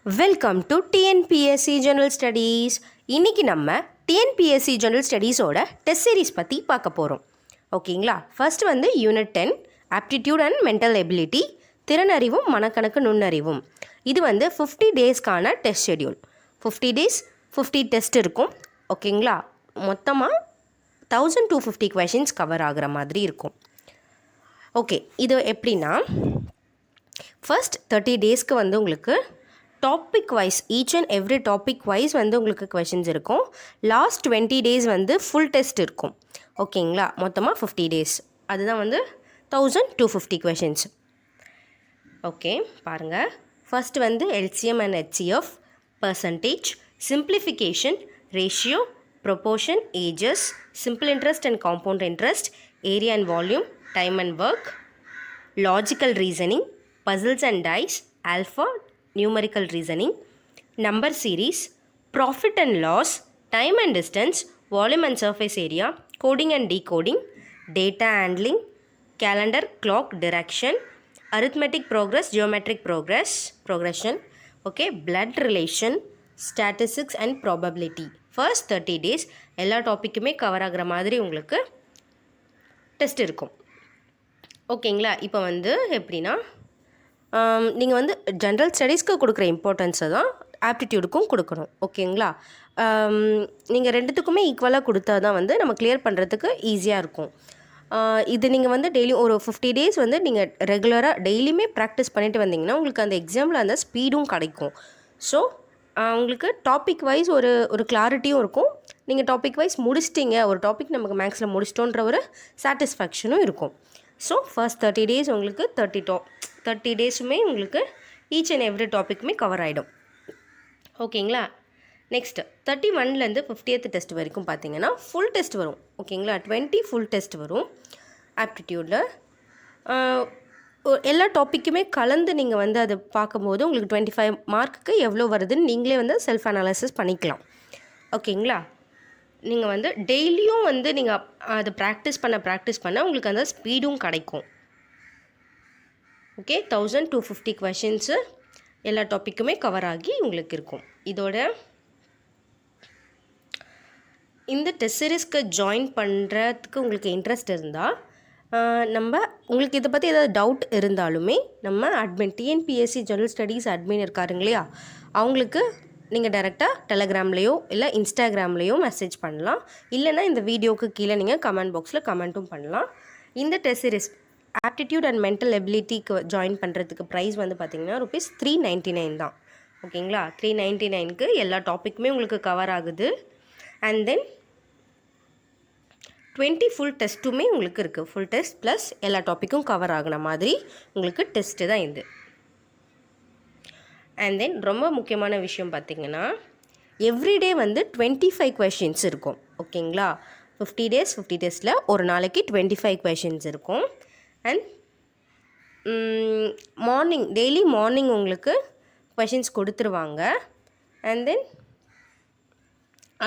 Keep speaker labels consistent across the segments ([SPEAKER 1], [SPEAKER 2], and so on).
[SPEAKER 1] Welcome to TNPSC general studies. இன்றைக்கி நம்ம TNPSC general ஸ்டடீஸோட டெஸ்ட் சீரிஸ் பற்றி பார்க்க போகிறோம். ஓகேங்களா? ஃபர்ஸ்ட் வந்து unit 10 aptitude and mental ability, திறனறிவும் மனக்கணக்கு நுண்ணறிவும். இது வந்து 50 டேஸ்க்கான டெஸ்ட் ஷெடியூல். 50 டேஸ் 50 டெஸ்ட் இருக்கும். ஓகேங்களா? மொத்தமாக 1250 கொஷின்ஸ் கவர் ஆகிற மாதிரி இருக்கும். ஓகே, இது எப்படின்னா ஃபர்ஸ்ட் 30 டேஸ்க்கு வந்து உங்களுக்கு topic wise each and every topic wise வந்து உங்களுக்கு கொஷின்ஸ் இருக்கும். லாஸ்ட் 20 டேஸ் வந்து ஃபுல் டெஸ்ட் இருக்கும். ஓகேங்களா? மொத்தமாக 50 டேஸ், அதுதான் வந்து 1250 கொஷின்ஸ். ஓகே, பாருங்கள். ஃபர்ஸ்ட் வந்து LCM and HCF, percentage, simplification, ratio, proportion, ages, simple interest and compound interest, area and volume, time and work, logical reasoning, puzzles and dice, alpha, numerical reasoning, number series, profit and loss, time and distance, volume and surface area, coding and decoding, data handling, calendar, clock, direction, arithmetic progress, geometric progression, okay, blood relation, statistics and probability. First 30 days எல்லா டாப்பிக்குமே cover ஆகிற மாதிரி உங்களுக்கு test இருக்கும். ஓகேங்களா? இப்போ வந்து எப்படின்னா நீங்கள் வந்து ஜென்ரல் ஸ்டடீஸ்க்கு கொடுக்குற இம்பார்ட்டன்ஸை தான் ஆப்டிடியூடுக்கும் கொடுக்கணும். ஓகேங்களா? நீங்கள் ரெண்டுத்துக்குமே ஈக்குவலாக கொடுத்தா தான் வந்து நம்ம கிளியர் பண்ணுறதுக்கு ஈஸியாக இருக்கும். இது நீங்கள் வந்து டெய்லி ஒரு 50 டேஸ் வந்து நீங்கள் ரெகுலராக டெய்லியுமே ப்ராக்டிஸ் பண்ணிட்டு வந்தீங்கன்னா உங்களுக்கு அந்த எக்ஸாமில் அந்த ஸ்பீடும் கிடைக்கும். ஸோ உங்களுக்கு டாபிக் வைஸ் ஒரு கிளாரிட்டியும் இருக்கும். நீங்கள் டாபிக் வைஸ் முடிச்சிட்டிங்க, ஒரு டாபிக் நமக்கு மேக்ஸில் முடிச்சிட்டோன்ற ஒரு சாட்டிஸ்ஃபேக்ஷனும் இருக்கும். ஸோ ஃபர்ஸ்ட் 30 டேஸ் உங்களுக்கு 30 டேஸுமே உங்களுக்கு ஈச் அண்ட் எவ்ரி டாப்பிக்குமே கவர் ஆகிடும். ஓகேங்களா? நெக்ஸ்ட் 31லேருந்து 50th டெஸ்ட் வரைக்கும் பார்த்தீங்கன்னா ஃபுல் டெஸ்ட் வரும். ஓகேங்களா? 20 ஃபுல் டெஸ்ட் வரும் ஆப்டிடியூடில். எல்லா டாப்பிக்குமே கலந்து நீங்கள் வந்து அதை பார்க்கும்போது உங்களுக்கு 25 மார்க்குக்கு எவ்வளோ வருதுன்னு நீங்களே வந்து செல்ஃப் அனாலிசிஸ் பண்ணிக்கலாம். ஓகேங்களா? நீங்கள் வந்து டெய்லியும் வந்து நீங்கள் அதை ப்ராக்டிஸ் பண்ண உங்களுக்கு அந்த ஸ்பீடும் கிடைக்கும். ஓகே, 1250 கொஷின்ஸு எல்லா டாப்பிக்குமே கவர் ஆகி உங்களுக்கு இருக்கும். இதோட இந்த டெஸ்ட் சீரிஸ்க்கு ஜாயின் பண்ணுறதுக்கு உங்களுக்கு இன்ட்ரெஸ்ட் இருந்தால் உங்களுக்கு இதை பற்றி ஏதாவது டவுட் இருந்தாலுமே நம்ம admin TNPSC general studies admin இருக்காருங்க இல்லையா, அவங்களுக்கு நீங்கள் டைரெக்டாக டெலகிராம்லேயோ இல்லை இன்ஸ்டாகிராம்லேயோ மெசேஜ் பண்ணலாம். இல்லைனா இந்த வீடியோவுக்கு கீழே நீங்கள் கமெண்ட் பாக்ஸில் கமெண்ட்டும் பண்ணலாம். இந்த test series aptitude and mental எபிலிட்டிக்கு ஜாயின் பண்ணுறதுக்கு ப்ரைஸ் வந்து பார்த்திங்கன்னா ₹399 தான். ஓகேங்களா? 399க்கு எல்லா டாப்பிக்குமே உங்களுக்கு கவர் ஆகுது. அண்ட் தென் 20 ஃபுல் டெஸ்ட்டுமே உங்களுக்கு இருக்குது. ஃபுல் டெஸ்ட் ப்ளஸ் எல்லா டாப்பிக்கும் கவர் ஆகின மாதிரி உங்களுக்கு டெஸ்ட்டு தான் இது. அண்ட் தென் ரொம்ப முக்கியமான விஷயம் பார்த்திங்கன்னா எவ்ரிடே வந்து 25 கொஷின்ஸ் இருக்கும். ஓகேங்களா? 50 டேஸ் 50 டெஸ்ட்டில் ஒரு நாளைக்கு 25 கொஷின்ஸ் இருக்கும். அண்ட் டெய்லி மார்னிங் உங்களுக்கு கொஷின்ஸ் கொடுத்துருவாங்க. அண்ட் தென்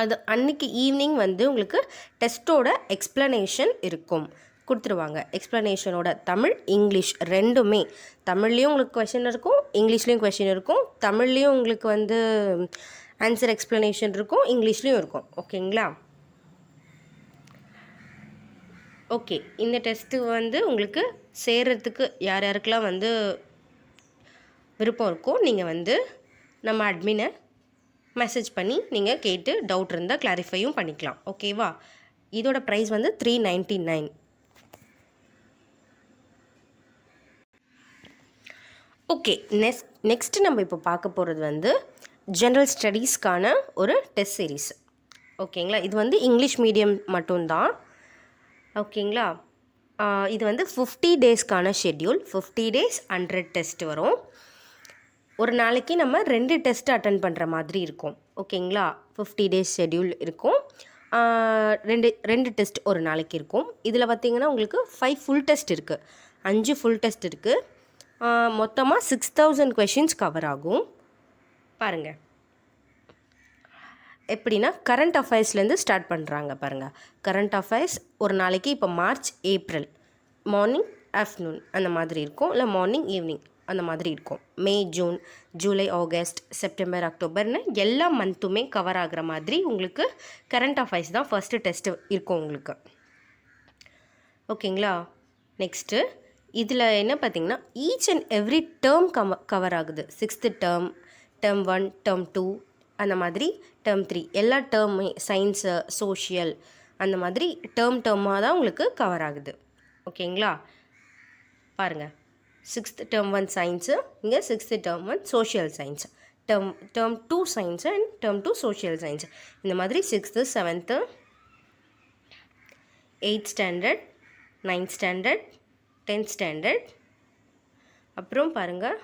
[SPEAKER 1] அது அன்றைக்கி ஈவினிங் வந்து உங்களுக்கு டெஸ்ட்டோட எக்ஸ்ப்ளனேஷன் கொடுத்துருவாங்க. எக்ஸ்ப்ளனேஷனோட தமிழ் இங்கிலீஷ் ரெண்டுமே, தமிழ்லேயும் உங்களுக்கு கொஷின் இருக்கும், இங்கிலீஷ்லேயும் கொஷின் இருக்கும். தமிழ்லேயும் உங்களுக்கு வந்து ஆன்சர் எக்ஸ்ப்ளனேஷன் இருக்கும், இங்கிலீஷ்லேயும் இருக்கும். ஓகேங்களா? ஓகே, இந்த டெஸ்ட்டு வந்து உங்களுக்கு சேர்கிறதுக்கு யாருக்கெல்லாம் வந்து விருப்பம் இருக்கோ நீங்கள் வந்து நம்ம அட்மினை மெசேஜ் பண்ணி நீங்கள் கேட்டு டவுட் இருந்தால் கிளாரிஃபையும் பண்ணிக்கலாம். ஓகேவா? இதோட ப்ரைஸ் வந்து 399. ஓகே, நெக்ஸ்ட்டு நம்ம இப்போ பார்க்க போகிறது வந்து ஜென்ரல் ஸ்டடீஸ்க்கான ஒரு டெஸ்ட் சீரீஸ். ஓகேங்களா? இது வந்து இங்கிலீஷ் மீடியம் மட்டும்தான். ஓகேங்களா? இது வந்து 50 டேஸ்க்கான ஷெட்யூல். 50 டேஸ் 100 டெஸ்ட் வரும். ஒரு நாளைக்கு நம்ம 2 டெஸ்ட் அட்டன் பண்ணுற மாதிரி இருக்கும். ஓகேங்களா? 50 டேஸ் ஷெட்யூல் இருக்கும். ரெண்டு டெஸ்ட் ஒரு நாளைக்கு இருக்கும். இதில் பார்த்திங்கன்னா உங்களுக்கு 5 ஃபுல் டெஸ்ட் இருக்குது, 5 ஃபுல் டெஸ்ட் இருக்குது. மொத்தமாக 6000 கொஷின்ஸ் கவர் ஆகும். பாருங்கள் எப்படின்னா கரண்ட் அஃபேர்ஸ்லேருந்து ஸ்டார்ட் பண்ணுறாங்க பாருங்கள். கரண்ட் அஃபேர்ஸ் ஒரு நாளைக்கு இப்போ மார்ச் ஏப்ரல் மார்னிங் ஆஃப்டர்நூன் அந்த மாதிரி இருக்கும், இல்லை மார்னிங் ஈவினிங் அந்த மாதிரி இருக்கும். மே, ஜூன், ஜூலை, ஆகஸ்ட், செப்டம்பர், அக்டோபர்னு எல்லா மந்த்துமே கவர் ஆகிற மாதிரி உங்களுக்கு கரண்ட் அஃபேர்ஸ் தான் ஃபஸ்ட்டு டெஸ்ட்டு இருக்கும் உங்களுக்கு. ஓகேங்களா. நெக்ஸ்ட்டு இதில் என்ன பார்த்திங்கன்னா each and every term cover ஆகுது. 6th டேர்ம், டேர்ம் 1, டேர்ம் 2, அந்த மாதிரி டேர்ம் 3 எல்லா டேர்மே சயின்ஸு, சோஷியல் அந்த மாதிரி டேர்மாக தான் உங்களுக்கு கவர் ஆகுது. ஓகேங்களா. பாருங்கள், 6th டேர்ம் 1 சயின்ஸு, இங்கே 6th term 1 social science, term 2 science and term 2 social science. இந்த மாதிரி 6th, 7th, 8th standard, 9th standard, 10th standard, அப்புறம் பாருங்கள்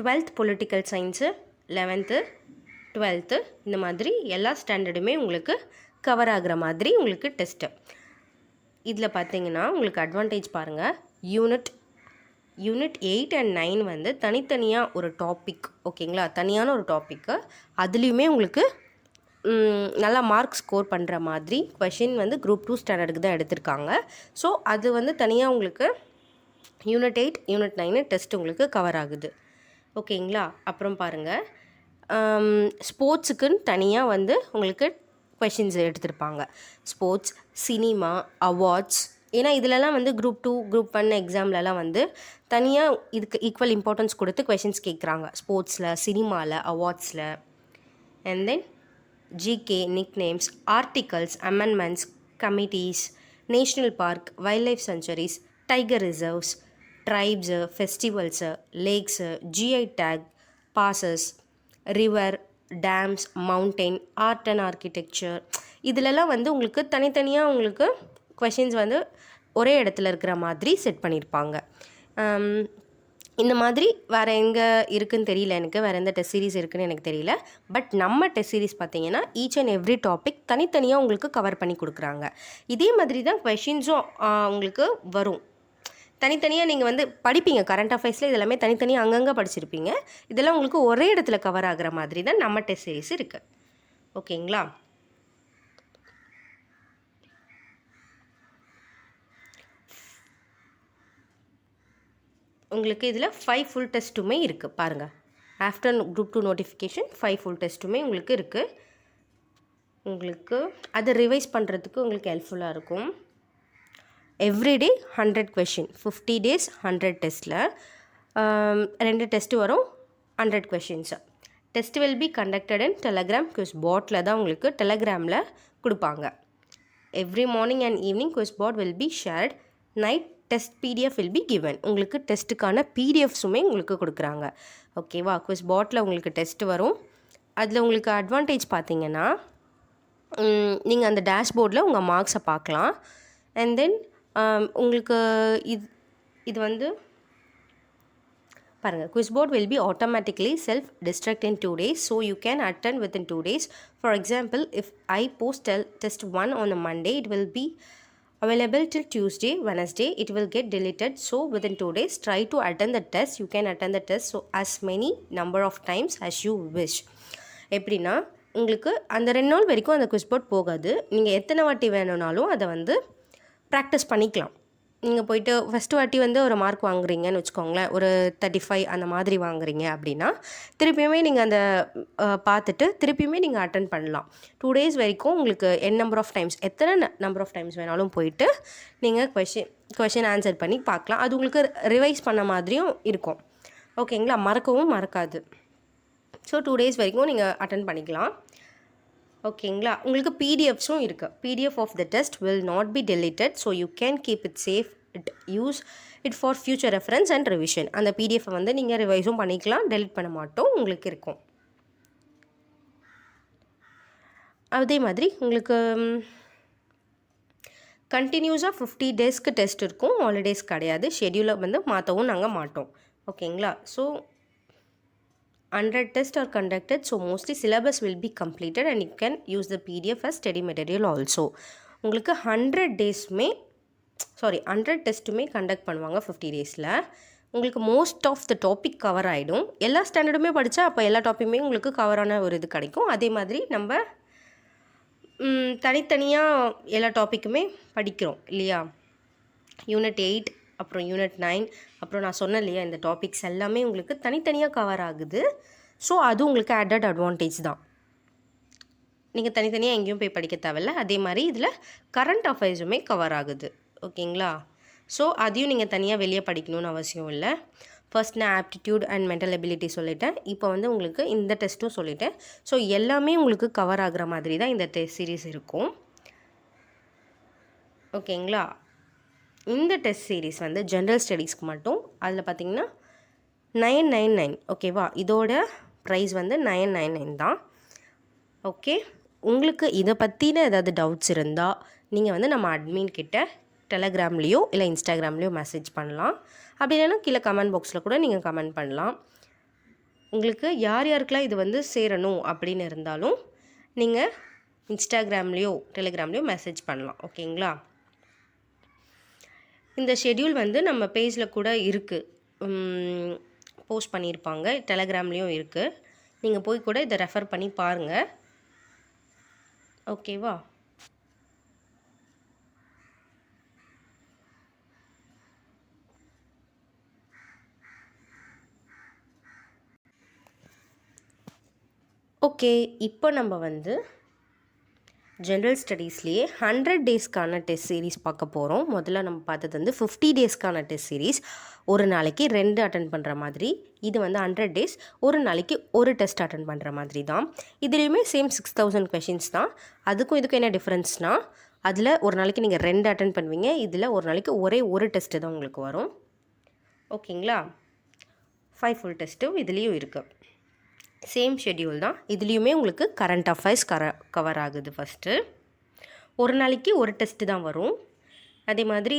[SPEAKER 1] 12th political science, 11th, 12th இந்த மாதிரி எல்லா ஸ்டாண்டர்டுமே உங்களுக்கு கவர் ஆகிற மாதிரி உங்களுக்கு டெஸ்ட்டு. இதில் பார்த்தீங்கன்னா உங்களுக்கு அட்வான்டேஜ் பாருங்கள், யூனிட் 8 and 9 வந்து தனித்தனியாக ஒரு டாபிக். ஓகேங்களா, தனியான ஒரு டாப்பிக்கு. அதுலேயுமே உங்களுக்கு நல்லா மார்க் ஸ்கோர் பண்ணுற மாதிரி கொஷின் வந்து குரூப் 2 ஸ்டாண்டர்டுக்கு தான் எடுத்திருக்காங்க. ஸோ அது வந்து தனியாக உங்களுக்கு யூனிட் 8, யூனிட் 9 டெஸ்ட் உங்களுக்கு கவர் ஆகுது. ஓகேங்களா. அப்புறம் பாருங்கள், ஸ்போர்ட்ஸுக்குன்னு தனியாக வந்து உங்களுக்கு கொஷின்ஸ் எடுத்திருப்பாங்க. Sports, cinema, awards. ஏன்னா இதிலலாம் வந்து குரூப் 2, குரூப் 1 எக்ஸாம்லலாம் வந்து தனியாக இதுக்கு ஈக்குவல் இம்பார்ட்டன்ஸ் கொடுத்து கொஷின்ஸ் கேட்குறாங்க. ஸ்போர்ட்ஸில், சினிமாவில், அவார்ட்ஸில். And then GK, nicknames, articles, amendments, committees, national park, wild life sanctuaries, tiger reserves, tribes, festivals, lakes, GI tag, passes, river, dams, mountain, art and architecture. இதிலெல்லாம் வந்து உங்களுக்கு தனித்தனியாக உங்களுக்கு கொஷின்ஸ் வந்து ஒரே இடத்துல இருக்கிற மாதிரி செட் பண்ணியிருப்பாங்க. இந்த மாதிரி வேறு எங்கே இருக்குதுன்னு தெரியல எனக்கு, வேறு எந்த டெஸ்ட் சீரிஸ் இருக்குதுன்னு எனக்கு தெரியல. பட் நம்ம டெஸ்ட் சீரிஸ் பார்த்திங்கன்னா ஈச் அண்ட் எவ்ரி டாபிக் தனித்தனியாக உங்களுக்கு கவர் பண்ணி கொடுக்குறாங்க. இதே மாதிரி தான் கொஷின்ஸும் உங்களுக்கு வரும். தனித்தனியாக நீங்கள் வந்து படிப்பீங்க. கரண்ட் அஃபேர்ஸில் இதெல்லாமே தனித்தனியாக அங்கங்கே படிச்சிருப்பீங்க. இதெல்லாம் உங்களுக்கு ஒரே இடத்துல கவர் ஆகிற மாதிரி தான் நம்ம டெஸ்ட் சீரிஸ் இருக்குது. ஓகேங்களா. உங்களுக்கு இதில் 5 ஃபுல் டெஸ்ட்டுமே இருக்குது பாருங்கள். ஆஃப்டர் குரூப் 2 நோட்டிஃபிகேஷன் 5 ஃபுல் டெஸ்ட்டுமே உங்களுக்கு இருக்குது. உங்களுக்கு அதை ரிவைஸ் பண்ணுறதுக்கு உங்களுக்கு ஹெல்ப்ஃபுல்லாக இருக்கும். எவ்ரிடே 100 கொஷின், 50 days 100 டெஸ்ட்டில் 2 டெஸ்ட்டு வரும், 100 questions. Test will be conducted in Telegram quiz bot தான் உங்களுக்கு டெலகிராமில் கொடுப்பாங்க. Every morning and evening quiz bot will be shared. Night test PDF will be given. உங்களுக்கு டெஸ்ட்டுக்கான பிடிஎஃப்ஸுமே உங்களுக்கு கொடுக்குறாங்க. ஓகேவா. குவிஸ் பாட்டில் உங்களுக்கு டெஸ்ட்டு வரும். அதில் உங்களுக்கு அட்வான்டேஜ் பார்த்தீங்கன்னா நீங்கள் அந்த டேஷ்போர்டில் உங்கள் மார்க்ஸை பார்க்கலாம். அண்ட் தென் உங்களுக்கு இது வந்து பாருங்கள், quiz board will be automatically self destruct in 2 days, so you can attend within 2 days. For example, if I post test 1 on a Monday, it will be available till Tuesday, Wednesday it will get deleted. So within 2 days try to attend the test. You can attend the test so as many number of times as you wish. எப்படின்னா உங்களுக்கு அந்த 2 நாள் வரைக்கும் அந்த quiz board போகாது. நீங்கள் எத்தனை வாட்டி வேணும்னாலும் அதை வந்து ப்ராக்டிஸ் பண்ணிக்கலாம். நீங்கள் போய்ட்டு ஃபஸ்ட்டு வாட்டி வந்து ஒரு மார்க் வாங்குறீங்கன்னு வச்சுக்கோங்களேன், ஒரு 35 அந்த மாதிரி வாங்குறீங்க அப்படின்னா திருப்பியுமே நீங்கள் அந்த பார்த்துட்டு திருப்பியுமே நீங்கள் அட்டன் பண்ணலாம். 2 days வரைக்கும் உங்களுக்கு நம்பர் ஆஃப் டைம்ஸ், எத்தனை நம்பர் ஆஃப் டைம்ஸ் வேணாலும் போயிட்டு நீங்கள் கொஷின் ஆன்சர் பண்ணி பார்க்கலாம். அது உங்களுக்கு ரிவைஸ் பண்ண மாதிரியும் இருக்கும். ஓகேங்களா, மறக்கவும் மறக்காது. ஸோ 2 days வரைக்கும் நீங்கள் அட்டன் பண்ணிக்கலாம். ஓகேங்களா. உங்களுக்கு பிடிஎஃப்ஸும் இருக்குது. PDF of the test will not be deleted, so you can keep it safe. Use it for future reference and revision. அந்த பிடிஎஃபை வந்து நீங்கள் ரிவைஸும் பண்ணிக்கலாம், டெலிட் பண்ண மாட்டோம், உங்களுக்கு இருக்கும். அதே மாதிரி உங்களுக்கு கண்டினியூஸாக 50 daysக்கு டெஸ்ட் இருக்கும், ஹாலிடேஸ் கிடையாது. ஷெட்யூலை வந்து மாற்றவும் நாங்கள் மாட்டோம். ஓகேங்களா. So 100 tests are conducted, so mostly syllabus will be completed and you can use the PDF as study material also. உங்களுக்கு 100 டெஸ்ட்டுமே கண்டக்ட் பண்ணுவாங்க 50 daysல. உங்களுக்கு most of the topic cover ஆகிடும். எல்லா ஸ்டாண்டர்டுமே படித்தா அப்போ எல்லா டாப்பிக்குமே உங்களுக்கு கவரான ஒரு இது கிடைக்கும். அதே மாதிரி நம்ம தனித்தனியாக எல்லா டாப்பிக்குமே படிக்கிறோம் இல்லையா. யூனிட் 8 அப்புறம் யூனிட் 9, அப்புறம் நான் சொன்னேன் இல்லையா இந்த டாபிக்ஸ் எல்லாமே உங்களுக்கு தனித்தனியாக கவர் ஆகுது. ஸோ அது உங்களுக்கு ஆடட் அட்வான்டேஜ் தான். நீங்கள் தனித்தனியாக எங்கேயும் போய் படிக்க தேவையில்ல. அதே மாதிரி இதில் கரண்ட் அஃபேர்ஸுமே கவர் ஆகுது. ஓகேங்களா? ஸோ அதையும் நீங்கள் தனியாக வெளியே படிக்கணும்னு அவசியம் இல்லை. ஃபர்ஸ்ட் நான் ஆப்டிடியூட் அண்ட் மென்டல் எபிலிட்டி சொல்லிட்டேன். இப்போ வந்து உங்களுக்கு இந்த டெஸ்ட்டும் சொல்லிட்டேன். ஸோ எல்லாமே உங்களுக்கு கவர் ஆகிற மாதிரி தான் இந்த டெஸ்ட் சீரீஸ் இருக்கும். ஓகேங்களா? இந்த டெஸ்ட் சீரீஸ் வந்து ஜென்ரல் ஸ்டடீஸ்க்கு மட்டும். அதில் பார்த்தீங்கன்னா 999. ஓகேவா? இதோட ப்ரைஸ் வந்து 999 தான். ஓகே, உங்களுக்கு இதை பற்றின ஏதாவது டவுட்ஸ் இருந்தால் நீங்கள் வந்து நம்ம அட்மின் கிட்ட டெலகிராம்லேயோ இல்லை இன்ஸ்டாகிராம்லேயோ மெசேஜ் பண்ணலாம். அப்படி இல்லைன்னா கீழே கமெண்ட் பாக்ஸில் கூட நீங்கள் கமெண்ட் பண்ணலாம். உங்களுக்கு யார் யாருக்கெல்லாம் இது வந்து சேரணும் அப்படின்னு இருந்தாலும் நீங்கள் இன்ஸ்டாகிராம்லேயோ டெலிகிராம்லேயோ மெசேஜ் பண்ணலாம். ஓகேங்களா? இந்த ஷெட்யூல் வந்து நம்ம பேஜில் கூட இருக்குது, போஸ்ட் பண்ணியிருப்பாங்க. டெலகிராம்லேயும் இருக்குது. நீங்கள் போய் கூட இதை ரெஃபர் பண்ணி பாருங்கள். ஓகேவா? ஓகே, இப்போ நம்ம வந்து ஜென்ரல் ஸ்டடீஸ்லேயே 100 டேஸ்க்கான டெஸ்ட் சீரீஸ் பார்க்க போகிறோம். முதல்ல நம்ம பார்த்தது வந்து 50 டேஸ்க்கான டெஸ்ட் சீரீஸ். ஒரு நாளைக்கு 2 அட்டன் பண்ணுற மாதிரி. இது வந்து 100 டேஸ், ஒரு நாளைக்கு ஒரு டெஸ்ட் அட்டன் பண்ணுற மாதிரி தான். இதுலேயுமே சேம் 6000 கொஷின்ஸ் தான். அதுக்கும் இதுக்கும் என்ன டிஃப்ரென்ஸ்னால், அதில் ஒரு நாளைக்கு நீங்கள் 2 அட்டன் பண்ணுவீங்க. இதில் ஒரு நாளைக்கு ஒரே ஒரு டெஸ்ட்டு தான் உங்களுக்கு வரும். ஓகேங்களா? 5 ஃபுல் டெஸ்ட்டும் இதுலேயும் இருக்குது. சேம் ஷெட்யூல் தான். இதுலேயுமே உங்களுக்கு கரண்ட் அஃபேர்ஸ் கவர் ஆகுது. ஃபஸ்ட்டு ஒரு நாளைக்கு ஒரு டெஸ்ட்டு தான் வரும். அதே மாதிரி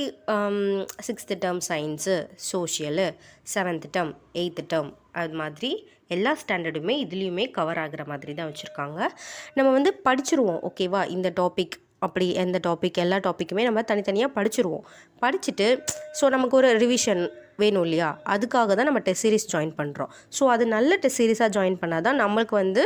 [SPEAKER 1] 6th term science, social, 7th term, 8th term, அது மாதிரி எல்லா ஸ்டாண்டர்டுமே இதுலேயுமே கவர் ஆகிற மாதிரி தான் வச்சுருக்காங்க. நம்ம வந்து படிச்சிருவோம். ஓகேவா? இந்த டாபிக் அப்படி எந்த டாபிக் எல்லா டாப்பிக்குமே நம்ம தனித்தனியாக படிச்சிருவோம். படிச்சுட்டு ஸோ நமக்கு ஒரு ரிவிஷன் வேணும் இல்லையா? அதுக்காக தான் நம்ம டெஸ்ட் சீரிஸ் ஜாயின் பண்ணுறோம். ஸோ அது நல்ல டெஸ்ட் சீரிஸாக ஜாயின் பண்ணால் தான் நம்மளுக்கு வந்து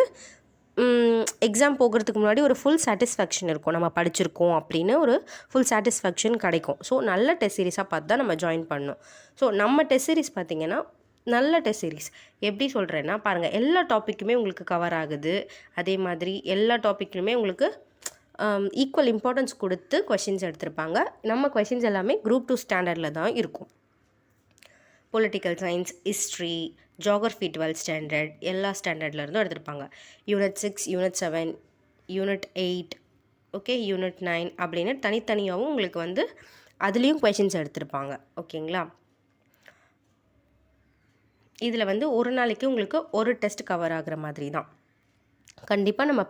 [SPEAKER 1] எக்ஸாம் போகிறதுக்கு முன்னாடி ஒரு ஃபுல் சாட்டிஸ்ஃபேக்ஷன் இருக்கும். நம்ம படிச்சிருக்கோம் அப்படின்னு ஒரு ஃபுல் சாட்டிஸ்ஃபேக்ஷன் கிடைக்கும். ஸோ நல்ல டெஸ்ட் சீரிஸாக பார்த்து தான் நம்ம ஜாயின் பண்ணணும். ஸோ நம்ம டெஸ்ட் சீரிஸ் பார்த்திங்கன்னா நல்ல டெஸ்ட் சீரிஸ். எப்படி சொல்கிறேன்னா பாருங்கள், எல்லா டாப்பிக்குமே உங்களுக்கு கவர் ஆகுது. அதே மாதிரி எல்லா டாப்பிக்குமே உங்களுக்கு ஈக்குவல் இம்பார்ட்டன்ஸ் கொடுத்து கொஷின்ஸ் எடுத்திருப்பாங்க. நம்ம கொஷின்ஸ் எல்லாமே குரூப் 2 ஸ்டாண்டர்டில் தான் இருக்கும். Political science, history, geography 12th standard, எல்லா ஸ்டாண்டர்ட்லேருந்தும் எடுத்திருப்பாங்க. Unit 6, unit 7, unit 8, okay, unit 9 அப்படின்னு தனித்தனியாகவும் உங்களுக்கு வந்து அதுலேயும் கொஷின்ஸ் எடுத்திருப்பாங்க. ஓகேங்களா? இதில் வந்து ஒரு நாளைக்கு உங்களுக்கு ஒரு டெஸ்ட் கவர் ஆகிற மாதிரி தான். கண்டிப்பாக நம்ம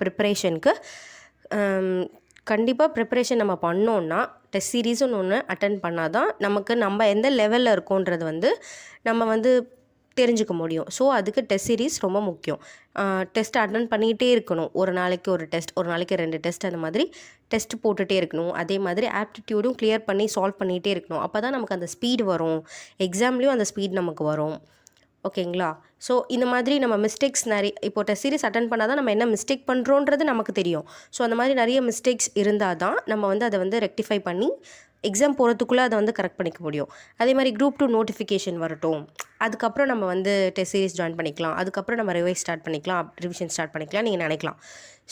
[SPEAKER 1] ப்ரிப்பரேஷன் நம்ம பண்ணோன்னா டெஸ்ட் சீரீஸுன்னு ஒன்று அட்டன் பண்ணால் தான் நமக்கு நம்ம எந்த லெவலில் இருக்கோன்றது வந்து நம்ம வந்து தெரிஞ்சுக்க முடியும். ஸோ அதுக்கு டெஸ்ட் சீரீஸ் ரொம்ப முக்கியம். டெஸ்ட் அட்டன் பண்ணிகிட்டே இருக்கணும். ஒரு நாளைக்கு ஒரு டெஸ்ட், ஒரு நாளைக்கு 2 டெஸ்ட், அந்த மாதிரி டெஸ்ட் போட்டுகிட்டே இருக்கணும். அதே மாதிரி ஆப்டிடியூடும் கிளியர் பண்ணி சால்வ் பண்ணிகிட்டே இருக்கணும். அப்போ தான் நமக்கு அந்த ஸ்பீடு வரும். எக்ஸாம்லேயும் அந்த ஸ்பீட் நமக்கு வரும். ஓகேங்களா? ஸோ இந்த மாதிரி நம்ம மிஸ்டேக்ஸ் இப்போ டெஸ்ட் சீரிஸ் அட்டன் பண்ணால் தான் நம்ம என்ன மிஸ்டேக் பண்ணுறோன்றது நமக்கு தெரியும். ஸோ அந்த மாதிரி நிறைய மிஸ்டேக்ஸ் இருந்தால் தான் நம்ம வந்து அதை வந்து ரெக்டிஃபை பண்ணி எக்ஸாம் போகிறதுக்குள்ளே அதை வந்து கரெக்ட் பண்ணிக்க முடியும். அதே மாதிரி குரூப் 2 நோட்டிஃபிகேஷன் வரட்டும், அதுக்கப்புறம் நம்ம வந்து டெஸ்ட் சீரிஸ் ஜாயின் பண்ணிக்கலாம். அதுக்கப்புறம் நம்ம ரிவைஸ் ஸ்டார்ட் பண்ணிக்கலாம், ரிவிஷன் ஸ்டார்ட் பண்ணிக்கலாம் நீங்கள் நினைக்கலாம்.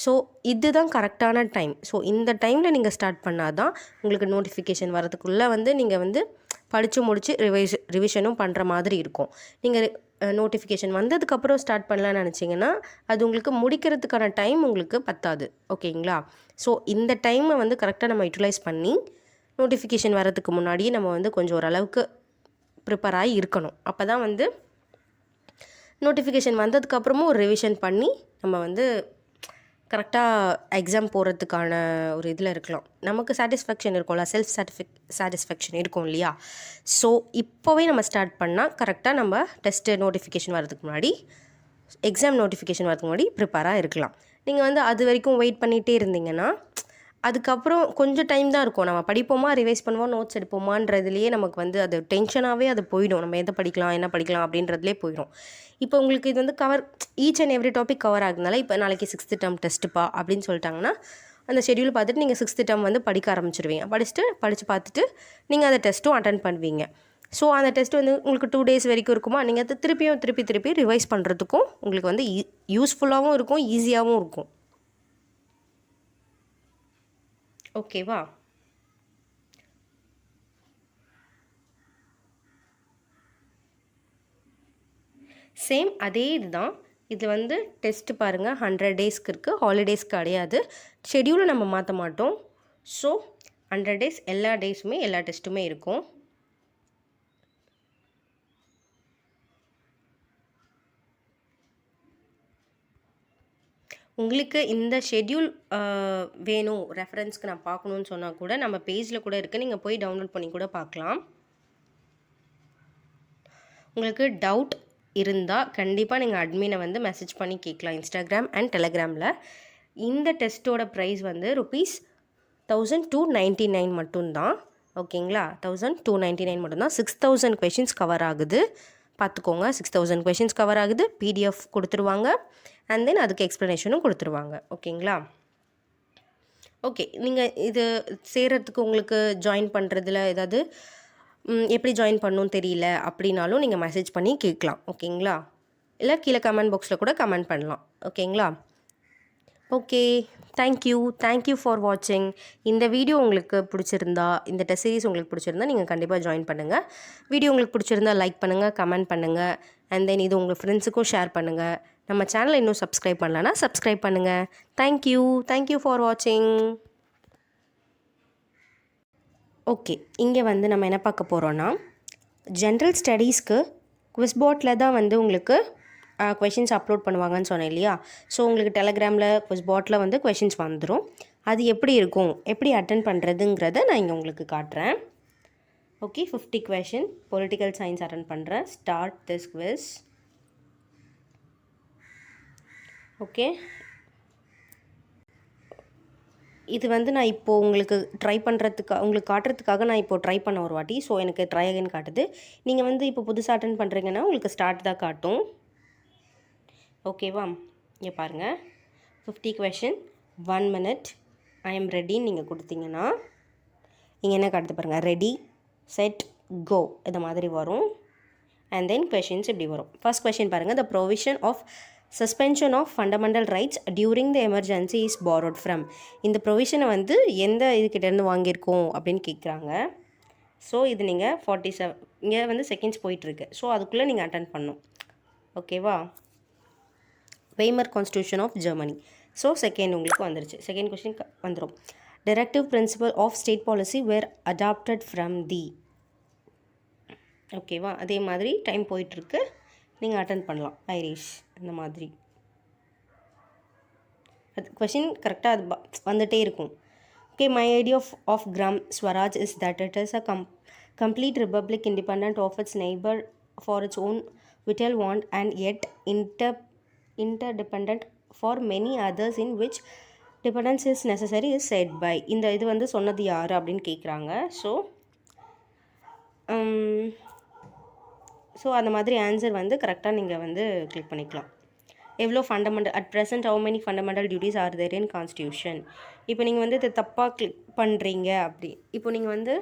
[SPEAKER 1] ஸோ இதுதான் கரெக்டான டைம். ஸோ இந்த டைமில் நீங்கள் ஸ்டார்ட் பண்ணால் தான் உங்களுக்கு நோட்டிஃபிகேஷன் வரதுக்குள்ளே வந்து நீங்கள் வந்து படித்து முடித்து ரிவிஷனும் பண்ணுற மாதிரி இருக்கும். நீங்கள் நோட்டிஃபிகேஷன் வந்ததுக்கப்புறம் ஸ்டார்ட் பண்ணலான்னு நினச்சிங்கன்னா அது உங்களுக்கு முடிக்கிறதுக்கான டைம் உங்களுக்கு பத்தாது. ஓகேங்களா? ஸோ இந்த டைமை வந்து கரெக்டாக நம்ம யூட்டிலைஸ் பண்ணி நோட்டிஃபிகேஷன் வரதுக்கு முன்னாடியே நம்ம வந்து கொஞ்சம் ஓரளவுக்கு ப்ரிப்பேர் ஆகி இருக்கணும். அப்போ தான் வந்து நோட்டிஃபிகேஷன் வந்ததுக்கப்புறமும் ஒரு ரிவிஷன் பண்ணி நம்ம வந்து கரெக்டாக எக்ஸாம் போகிறதுக்கான ஒரு இதில் இருக்கலாம். நமக்கு சாட்டிஸ்ஃபேக்ஷன் இருக்கும்ல, செல்ஃப் சாட்டிஸ்ஃபேக்ஷன் இருக்கும் இல்லையா? ஸோ இப்போவே நம்ம ஸ்டார்ட் பண்ணால் கரெக்டாக நம்ம டெஸ்ட்டு நோட்டிஃபிகேஷன் வரதுக்கு முன்னாடி, எக்ஸாம் நோட்டிஃபிகேஷன் வரதுக்கு முன்னாடி ப்ரிப்பேராக இருக்கலாம். நீங்கள் வந்து அது வரைக்கும் வெயிட் பண்ணிகிட்டே இருந்தீங்கன்னா அதுக்கப்புறம் கொஞ்சம் டைம் தான் இருக்கும். நம்ம படிப்போமா, ரிவைஸ் பண்ணுவோம், நோட்ஸ் எடுப்போமான்றதுலேயே நமக்கு வந்து அது டென்ஷனாகவே அது போயிடும். நம்ம எதை படிக்கலாம், என்ன படிக்கலாம் அப்படின்றதுலே போயிடும். இப்போ உங்களுக்கு இது வந்து each and every topic cover ஆகுதுனால இப்போ நாளைக்கு 6th டேர்ம் டெஸ்ட்டுப்பா அப்படின்னு சொல்லிட்டாங்கன்னா அந்த ஷெட்யூல் பார்த்துட்டு நீங்கள் 6th டேர்ம் வந்து படிக்க ஆரம்பிச்சிடுவீங்க. படித்து பார்த்துட்டு நீங்கள் அந்த டெஸ்ட்டும் அட்டன் பண்ணுவீங்க. ஸோ அந்த டெஸ்ட் வந்து உங்களுக்கு 2 days வரைக்கும் இருக்குமா, நீங்கள் அதை திருப்பி ரிவைஸ் பண்ணுறதுக்கும் உங்களுக்கு வந்து யூஸ்ஃபுல்லாகவும் இருக்கும், ஈஸியாகவும் இருக்கும். ஓகேவா? சேம் அதே இதுதான். இது வந்து டெஸ்ட்டு பாருங்கள் 100 daysக்கு இருக்குது, ஹாலிடேஸ்க்கு கிடையாது. ஷெடியூலை நம்ம மாற்ற மாட்டோம். ஸோ 100 days எல்லா டேஸுமே எல்லா டெஸ்ட்டுமே இருக்கும். உங்களுக்கு இந்த ஷெட்யூல் வேணும், ரெஃபரன்ஸ்க்கு நான் பார்க்கணுன்னு சொன்னால் கூட நம்ம பேஜில் கூட இருக்குது, நீங்கள் போய் டவுன்லோட் பண்ணி கூட பார்க்கலாம். உங்களுக்கு டவுட் இருந்தால் கண்டிப்பாக நீங்கள் அட்மினை வந்து மெசேஜ் பண்ணி கேட்கலாம், இன்ஸ்டாகிராம் அண்ட் டெலகிராமில். இந்த டெஸ்ட்டோட ப்ரைஸ் வந்து ₹1299 மட்டும்தான். ஓகேங்களா? 1299 மட்டும்தான். 6000 கொஷின்ஸ் கவர் ஆகுது. பார்த்துக்கோங்க, 6000 கொஷின்ஸ் கவர் ஆகுது. PDF கொடுத்துருவாங்க அண்ட் தென் அதுக்கு எக்ஸ்ப்ளனேஷனும் கொடுத்துருவாங்க. ஓகேங்களா? ஓகே, நீங்கள் இது சேர்கிறதுக்கு உங்களுக்கு ஜாயின் பண்ணுறதுல ஏதாவது எப்படி ஜாயின் பண்ணணும்னு தெரியல அப்படின்னாலும் நீங்கள் மெசேஜ் பண்ணி கேட்கலாம். ஓகேங்களா? இல்லை கீழே கமெண்ட் பாக்ஸில் கூட கமெண்ட் பண்ணலாம். ஓகேங்களா? ஓகே, தேங்க்யூ ஃபார் வாட்சிங். இந்த வீடியோ உங்களுக்கு பிடிச்சிருந்தா, இந்த டெஸ்ட் சீரிஸ் உங்களுக்கு பிடிச்சிருந்தா நீங்கள் கண்டிப்பாக ஜாயின் பண்ணுங்கள். வீடியோ உங்களுக்கு பிடிச்சிருந்தா லைக் பண்ணுங்கள், கமெண்ட் பண்ணுங்கள் அண்ட் தென் இது உங்கள் ஃப்ரெண்ட்ஸுக்கும் ஷேர் பண்ணுங்கள். நம்ம சேனலை இன்னும் சப்ஸ்கிரைப் பண்ணலன்னா சப்ஸ்கிரைப் பண்ணுங்கள். தேங்க்யூ ஃபார் வாட்சிங். ஓகே, இங்கே வந்து நம்ம என்ன பார்க்க போகிறோன்னா, ஜென்ரல் ஸ்டடீஸ்க்கு குவிஸ்பாட்டில் தான் வந்து உங்களுக்கு கொஷின்ஸ் அப்லோட் பண்ணுவாங்கன்னு சொன்னேன் இல்லையா? ஸோ உங்களுக்கு டெலகிராமில் குவிஸ்பாட்டில் வந்து கொஷின்ஸ் வந்துடும். அது எப்படி இருக்கும், எப்படி அட்டென்ட் பண்ணுறதுங்கிறத நான் இங்கே உங்களுக்கு காட்டுறேன். Okay, 50 question political science attend பண்ணுறேன். Start this quiz. ஓகே, இது வந்து நான் இப்போது உங்களுக்கு உங்களுக்கு காட்டுறதுக்காக நான் இப்போது ட்ரை பண்ண ஒரு வாட்டி. ஸோ எனக்கு ட்ரை அகைன் காட்டுது. நீங்கள் வந்து இப்போ புதுசாக அட்டென்ட் பண்ணுறீங்கன்னா உங்களுக்கு ஸ்டார்ட் தான் காட்டும். ஓகேவா? இங்கே பாருங்கள், 50 கொஷின் 1 minute ஐ எம் ரெடின்னு நீங்கள் கொடுத்தீங்கன்னா இங்கே என்ன காட்டுது பாருங்கள், ரெடி செட் கோ இது மாதிரி வரும். அண்ட் தென் கொஷின்ஸ் இப்படி வரும். ஃபர்ஸ்ட் கொஷின் பாருங்கள், the provision of suspension of fundamental rights during the emergency is borrowed from. இந்த ப்ரொவிஷனை வந்து எந்த இதுக்கிட்டேருந்து வாங்கியிருக்கோம் அப்படின்னு கேட்குறாங்க. ஸோ இது நீங்கள் 47 இங்கே வந்து செகண்ட்ஸ் போயிட்டுருக்கு. ஸோ அதுக்குள்ளே நீங்கள் அட்டென்ட் பண்ணணும். ஓகேவா? Weimar constitution of Germany. So second உங்களுக்கு வந்துருச்சு. செகண்ட் கொஸ்டின் வந்துடும். Directive principle of state policy were adopted from the. ஓகேவா? அதே மாதிரி டைம் போயிட்டுருக்கு, நீங்கள் அட்டென்ட் பண்ணலாம். ஐரிஷ் இந்த மாதிரி அது கொஷின் கரெக்டாக அது வந்துகிட்டே இருக்கும். Okay, my idea of Gram Swaraj is that it is a complete republic independent of its neighbor for its own vital want and yet interdependent for many others in which dependence is necessary is said by. இந்த இது வந்து சொன்னது யார் அப்படின்னு கேட்குறாங்க. So அந்த மாதிரி answer வந்து கரெக்டாக நீங்கள் வந்து கிளிக் பண்ணிக்கலாம். எவ்வளோ fundamental at present how many fundamental duties are there in constitution. இப்போ நீங்கள் வந்து இதை தப்பாக கிளிக் பண்ணுறீங்க அப்படி, இப்போ நீங்கள் வந்து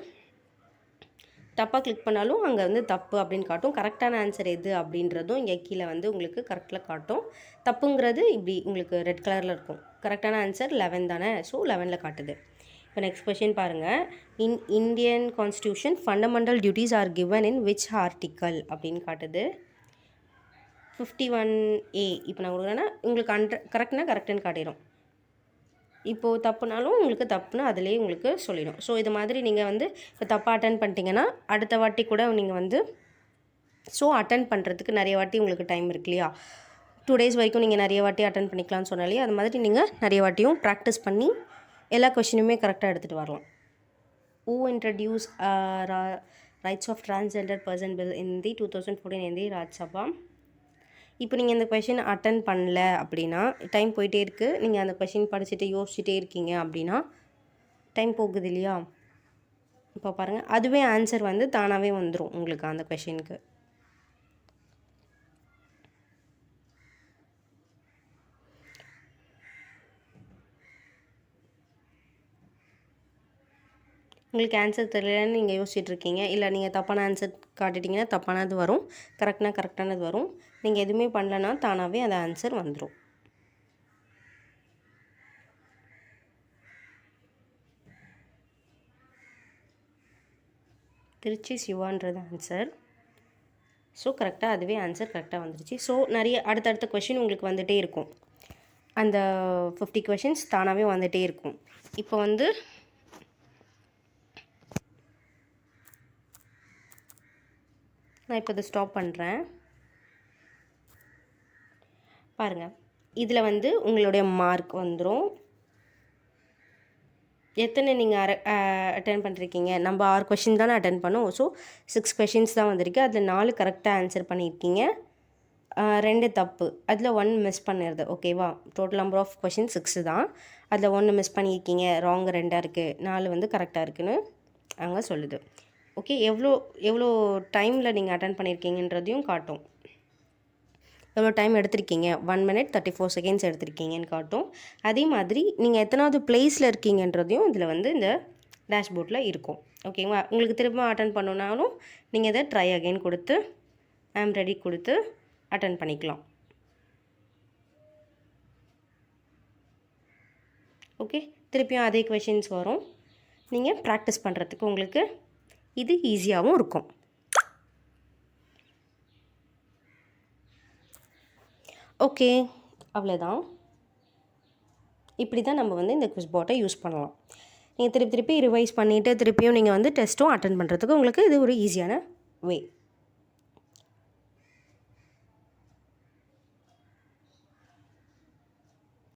[SPEAKER 1] தப்பாக கிளிக் பண்ணாலும் அங்கே வந்து தப்பு அப்படின்னு காட்டும். கரெக்டான ஆன்சர் எது அப்படின்றதும் இங்கே கீழே வந்து உங்களுக்கு கரெக்டில் காட்டும். தப்புங்கிறது இப்படி உங்களுக்கு ரெட் கலரில் இருக்கும். கரெக்டான ஆன்சர் 11 தானே, ஸோ 11ல் காட்டுது. இப்போ நெக்ஸ்ட் கொஸ்டின் பாருங்கள், in Indian constitution fundamental duties R given in which article அப்படின்னு காட்டுது. 51A. இப்போ நான் கொடுக்குறேன்னா உங்களுக்கு கரெக்ட்னா கரெக்டுன்னு காட்டிடும். இப்போது தப்புனாலும் உங்களுக்கு தப்புன்னு அதிலே உங்களுக்கு சொல்லிடும். ஸோ இது மாதிரி நீங்கள் வந்து இப்போ தப்பாக அட்டன் பண்ணிட்டீங்கன்னா அடுத்த வாட்டி கூட நீங்கள் வந்து அட்டன் பண்ணுறதுக்கு நிறைய வாட்டி உங்களுக்கு டைம் இருக்கு இல்லையா? 2 days வரைக்கும் நீங்கள் நிறைய வாட்டி அட்டன் பண்ணிக்கலாம்னு சொன்னாலே அது மாதிரி நீங்கள் நிறைய வாட்டியும் ப்ராக்டிஸ் பண்ணி எல்லா கொஷினுமே கரெக்டாக எடுத்துகிட்டு வரலாம். Who introduced Rights of Transgender Person Bill in the 2014 in the Rajya Sabha? இப்போ நீங்கள் இந்த கொஷின் அட்டன் பண்ணல அப்படின்னா டைம் போயிட்டே இருக்குது. நீங்கள் அந்த கொஷின் படிச்சுட்டு யோசிச்சுட்டே இருக்கீங்க அப்படின்னா டைம் போகுது இல்லையா? இப்போ பாருங்கள், அதுவே ஆன்சர் வந்து தானாகவே வந்துடும் உங்களுக்கு அந்த கொஷினுக்கு. உங்களுக்கு ஆன்சர் தெரியலன்னு நீங்கள் யோசிச்சுட்ருக்கீங்க, இல்லை நீங்கள் தப்பான ஆன்சர் காட்டிட்டிங்கன்னா தப்பானது வரும், கரெக்டானது வரும். நீங்கள் எதுவுமே பண்ணலன்னா தானாகவே அந்த ஆன்சர் வந்துடும். திருச்சி சிவான்றது ஆன்சர். ஸோ கரெக்டாக அதுவே ஆன்சர் கரெக்டாக வந்துருச்சு. ஸோ நிறைய அடுத்தடுத்த கொஷின் உங்களுக்கு வந்துகிட்டே இருக்கும். அந்த 50 கொஷின்ஸ் தானாகவே வந்துகிட்டே இருக்கும். இப்போ வந்து நான் இப்போ இதை ஸ்டாப் பண்ணுறேன். பாருங்கள், இதில் வந்து உங்களுடைய மார்க் வந்துடும். எத்தனை நீங்கள் அட்டன் பண்ணிருக்கீங்க? நம்ம 6 கொஷின் தானே அட்டன் பண்ணோம். ஸோ 6 கொஷின்ஸ் தான் வந்திருக்கு. அதில் 4 கரெக்டாக ஆன்சர் பண்ணியிருக்கீங்க, 2 தப்பு, அதில் 1 மிஸ் பண்ணிடுது. ஓகேவா? டோட்டல் நம்பர் ஆஃப் கொஷின் 6 தான். அதில் 1 மிஸ் பண்ணியிருக்கீங்க, ராங் 2 இருக்குது, 4 வந்து கரெக்டாக இருக்குதுன்னு அங்கே சொல்லுது. ஓகே, எவ்வளோ டைமில் நீங்கள் அட்டன் பண்ணியிருக்கீங்கன்றதையும் காட்டும். எவ்வளோ டைம் எடுத்திருக்கீங்க, 1 minute 34 seconds எடுத்திருக்கீங்கன்னு காட்டும். அதே மாதிரி நீங்கள் எத்தனாவது பிளேஸில் இருக்கீங்கன்றதையும் இதில் வந்து இந்த டேஷ்போர்டில் இருக்கும். ஓகேங்களா? உங்களுக்கு திரும்ப அட்டன் பண்ணணுன்னாலும் நீங்கள் இதை ட்ரை அகைன் கொடுத்து ஐம் ரெடி கொடுத்து அட்டன் பண்ணிக்கலாம். ஓகே, திருப்பியும் அதே கொஷின்ஸ் வரும். நீங்கள் ப்ராக்டிஸ் பண்ணுறதுக்கு உங்களுக்கு இது ஈஸியாகவும் இருக்கும். ஓகே, அவ்வளோதான். இப்படி தான் நம்ம வந்து இந்த குவிஸ் போர்ட்டை யூஸ் பண்ணலாம். நீங்கள் திருப்பி ரிவைஸ் பண்ணிவிட்டு திருப்பியும் நீங்கள் வந்து டெஸ்ட்டும் அட்டன் பண்ணுறதுக்கு உங்களுக்கு இது ஒரு ஈஸியான வே.